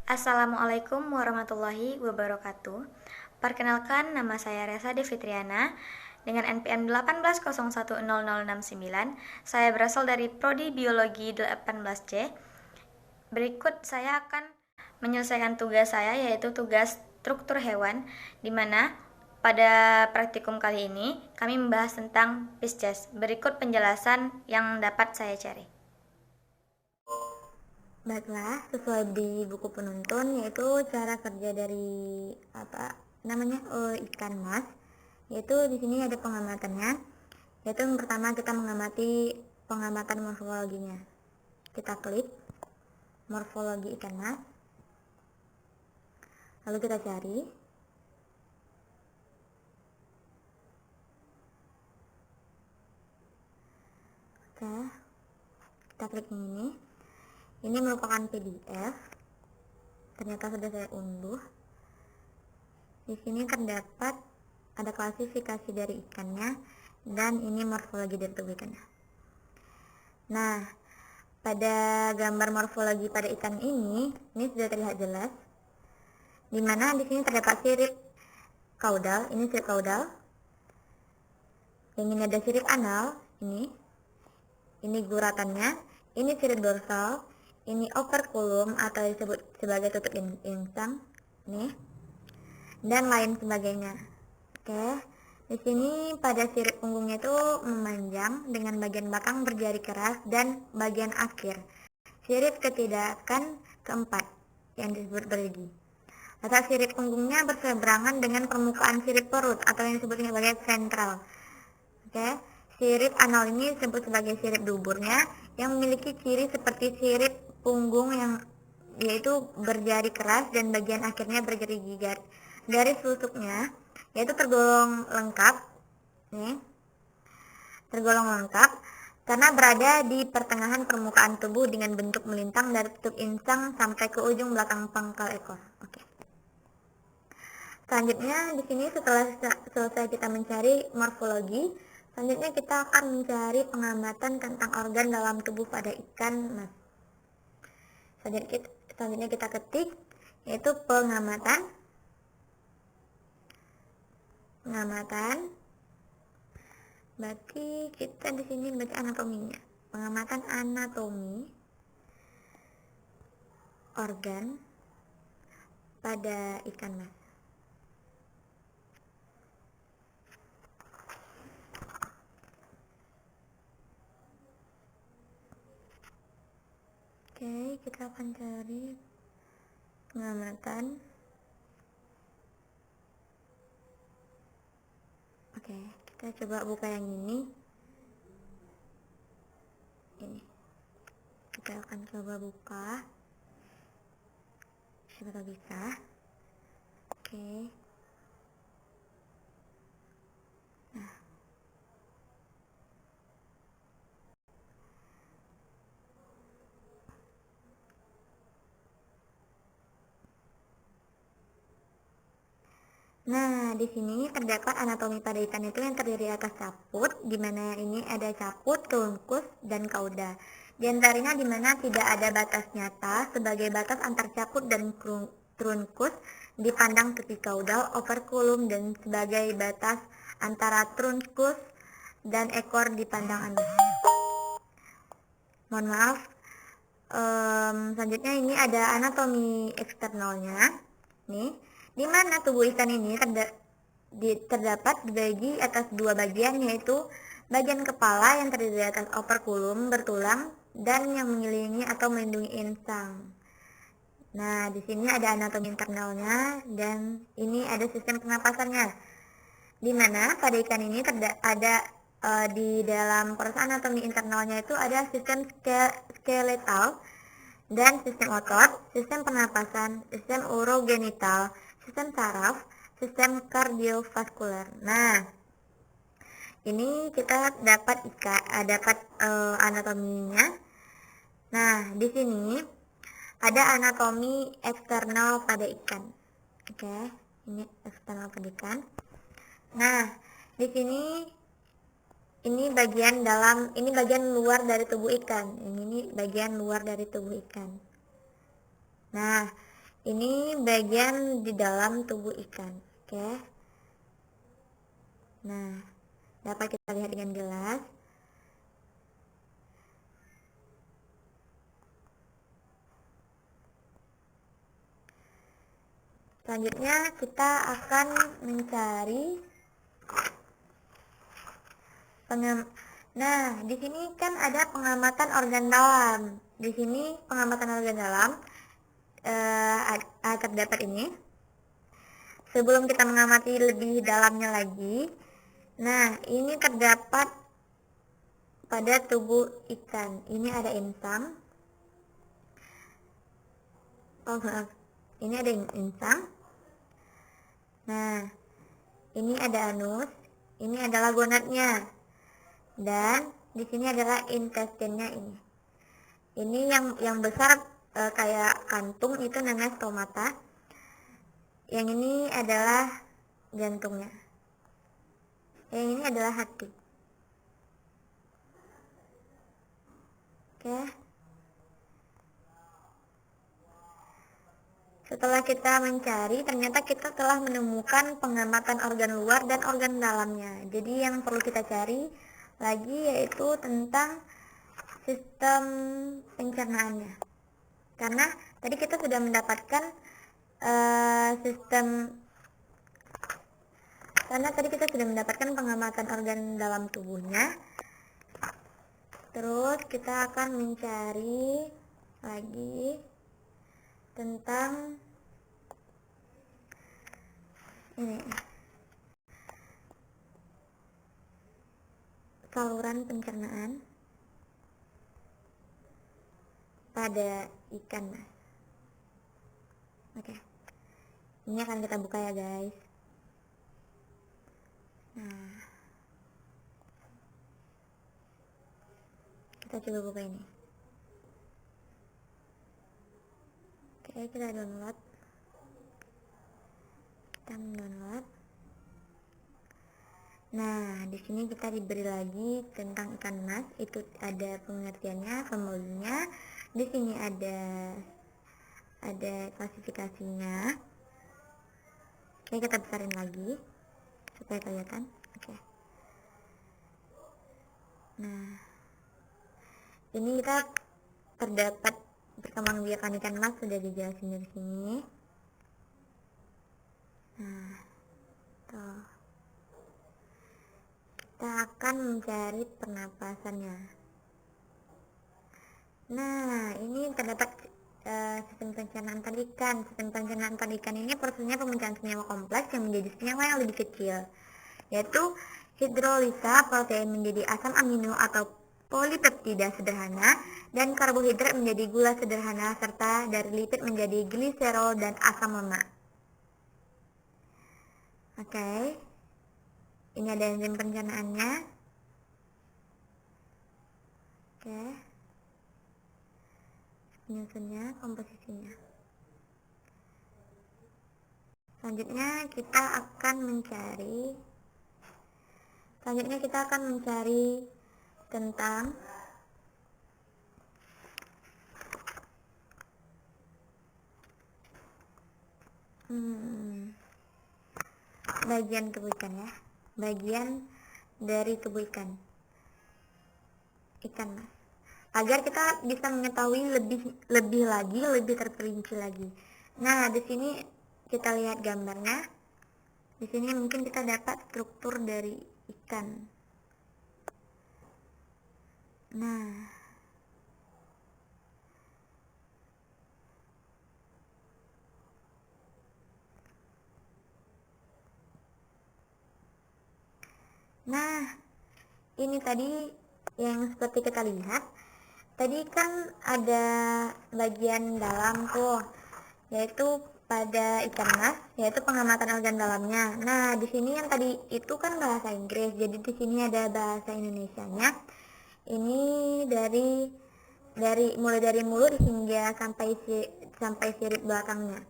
Assalamualaikum warahmatullahi wabarakatuh. Perkenalkan, nama saya Resa Devitriana dengan NPM 18010069. Saya berasal dari Prodi Biologi 18C. Berikut saya akan menyelesaikan tugas saya, yaitu tugas struktur hewan, di mana pada praktikum kali ini kami membahas tentang Pisces. Berikut penjelasan yang dapat saya cari. Baiklah, sesuai di buku penuntun yaitu cara kerja dari ikan mas. Yaitu di sini ada pengamatannya. Yaitu yang pertama kita mengamati pengamatan morfologinya. Kita klik morfologi ikan mas. Lalu kita cari. Oke. Kita klik ini. Ini merupakan PDF. Ternyata sudah saya unduh. Di sini terdapat ada klasifikasi dari ikannya dan ini morfologi dari tubuh ikannya. Nah, pada gambar morfologi pada ikan ini sudah terlihat jelas, di mana di sini terdapat sirip kaudal. Ini sirip kaudal. Yang ini ada sirip anal. Ini guratannya. Ini sirip dorsal. Ini operculum atau disebut sebagai tutup insang. Nih. Dan lain sebagainya. Oke, di sini pada sirip punggungnya itu memanjang dengan bagian belakang berjari keras dan bagian akhir sirip ketidakan keempat yang disebut berigi. Letak sirip punggungnya berseberangan dengan permukaan sirip perut atau yang disebut sebagai ventral. Oke, sirip anal ini disebut sebagai sirip duburnya yang memiliki ciri seperti sirip punggung yang yaitu berjari keras dan bagian akhirnya berjari gigat. Garis tusuknya yaitu tergolong lengkap karena berada di pertengahan permukaan tubuh dengan bentuk melintang dari tutup insang sampai ke ujung belakang pangkal ekor. Oke. Selanjutnya di sini setelah selesai kita mencari morfologi, selanjutnya kita akan mencari pengamatan tentang organ dalam tubuh pada ikan mas. Selanjutnya kita ketik yaitu pengamatan. Berarti kita di sini baca anatominya. Pengamatan anatomi organ pada ikan mas. Oke, kita akan cari pengamatan. Oke, kita coba buka yang ini. Kita akan coba buka. Siapa bisa? Oke. Nah, di sini terdapat anatomi pada ikan itu yang terdiri atas caput, di mana ini ada caput, trunkus, dan cauda. Di antaranya di mana tidak ada batas nyata sebagai batas antar caput dan trunkus dipandang tepi caudal, operculum, dan sebagai batas antara trunkus dan ekor dipandang anus. Mohon maaf. Selanjutnya ini ada anatomi eksternalnya. Nih. Di mana tubuh ikan ini terdapat dibagi atas dua bagian, yaitu bagian kepala yang terdiri atas operculum bertulang dan yang mengelilingi atau melindungi insang. Nah, di sini ada anatomi internalnya dan ini ada sistem pernapasannya. Di mana pada ikan ini ada di dalam proses anatomi internalnya itu ada sistem skeletal dan sistem otot, sistem pernapasan, sistem urogenital, sistem saraf, sistem kardiovaskular. Nah, ini kita dapat anatominya. Nah, di sini ada anatomi eksternal pada ikan. Oke, ini eksternal pada ikan. Nah, di sini ini bagian luar dari tubuh ikan. Ini bagian luar dari tubuh ikan. Nah, Ini bagian di dalam tubuh ikan. Oke. Nah, dapat kita lihat dengan jelas. Selanjutnya kita akan mencari Nah, di sini kan ada pengamatan organ dalam. Di sini pengamatan organ dalam terdapat ini. Sebelum kita mengamati lebih dalamnya lagi, nah ini terdapat pada tubuh ikan. Ini ada insang. Oh maaf, ini ada insang. Nah, ini ada anus. Ini adalah gonadnya. Dan di sini adalah intestinnya ini. Ini yang besar kayak kantung itu namanya stomata. Yang ini adalah jantungnya. Yang ini adalah hati. Oke. Setelah kita mencari, ternyata kita telah menemukan pengamatan organ luar dan organ dalamnya. Jadi yang perlu kita cari lagi yaitu tentang sistem pencernaannya. Karena tadi kita sudah mendapatkan pengamatan organ dalam tubuhnya. Terus kita akan mencari lagi tentang ini, saluran pencernaan pada ikan, Mas. Oke. Ini akan kita buka ya, guys. Nah, kita coba buka ini. Oke, kita download. Kita mendownload. Nah, di sini kita diberi lagi tentang ikan mas. Itu ada pengertiannya, formulirnya. Di sini ada klasifikasinya. Oke, kita besarin lagi supaya kelihatan. Oke. Nah, ini kita terdapat perkembangbiakan ikan mas, sudah dijelasin di sini. Nah, tuh. Kita akan mencari pernapasannya. Nah, ini terdapat sistem pencernaan pada ikan. Sistem pencernaan pada ikan ini prosesnya pemecahan senyawa kompleks yang menjadi senyawa yang lebih kecil, yaitu hidrolisa protein menjadi asam amino atau polipeptida sederhana, dan karbohidrat menjadi gula sederhana, serta dari lipid menjadi gliserol dan asam lemak. Oke. Ini ada enzim pencernaannya. Oke. Penyusunnya, komposisinya. Selanjutnya kita akan mencari tentang bagian tubuh ikan ya. Bagian dari tubuh ikan mas, agar kita bisa mengetahui lebih terperinci lagi. Nah, di sini kita lihat gambarnya. Di sini mungkin kita dapat struktur dari ikan. Nah, ini tadi yang seperti kita lihat. Tadi kan ada bagian dalam tuh, yaitu pada ikan mas, yaitu pengamatan organ dalamnya. Nah, di sini yang tadi itu kan bahasa Inggris, jadi di sini ada bahasa Indonesianya. Ini mulai dari mulut hingga sampai sirip belakangnya.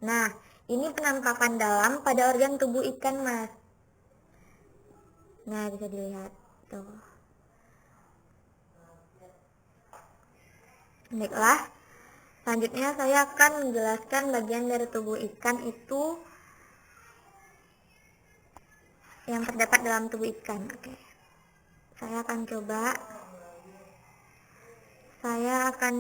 Nah, ini penampakan dalam pada organ tubuh ikan mas. Nah, bisa dilihat tuh. Baiklah, Selanjutnya saya akan menjelaskan bagian dari tubuh ikan itu yang terdapat dalam tubuh ikan. Oke. Saya akan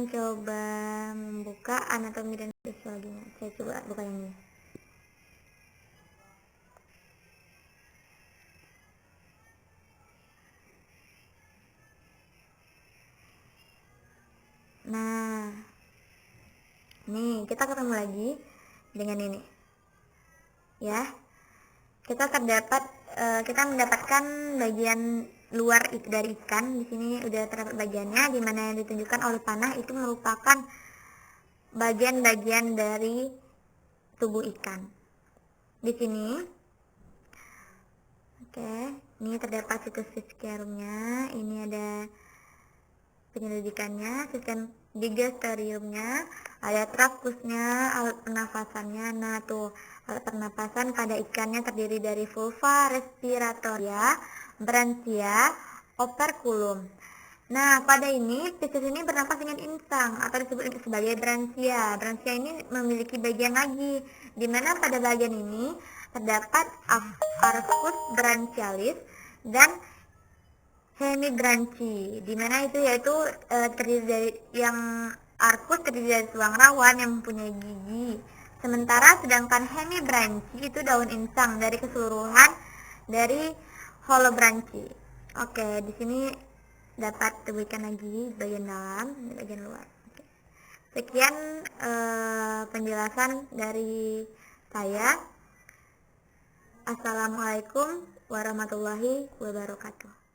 coba membuka anatomi dan fisiologinya. Saya coba buka ini. Nah, nih kita ketemu lagi dengan ini, ya. Kita mendapatkan bagian luar dari ikan. Di sini udah terdapat bagiannya, di mana yang ditunjukkan oleh panah itu merupakan bagian-bagian dari tubuh ikan. Di sini, oke, ini terdapat situs fiskerumnya. Ini ada penyelidikannya, sistem digesteriumnya, ada trakusnya, alat pernafasannya. Nah tuh, alat pernapasan pada ikannya terdiri dari vulva respiratoria, branchia, operculum. Nah pada ini, spesies ini bernapas dengan insang atau disebut sebagai branchia. Branchia ini memiliki bagian lagi, di mana pada bagian ini terdapat arcus branchialis dan hemibranchi, di mana itu yaitu terdiri dari arcus terdiri dari tulang rawan yang mempunyai gigi. Sementara sedangkan hemibranchi itu daun insang dari keseluruhan dari holobranchi. Oke, di sini dapat terbuka lagi bagian dalam dan bagian luar. Oke. Sekian penjelasan dari saya. Assalamualaikum warahmatullahi wabarakatuh.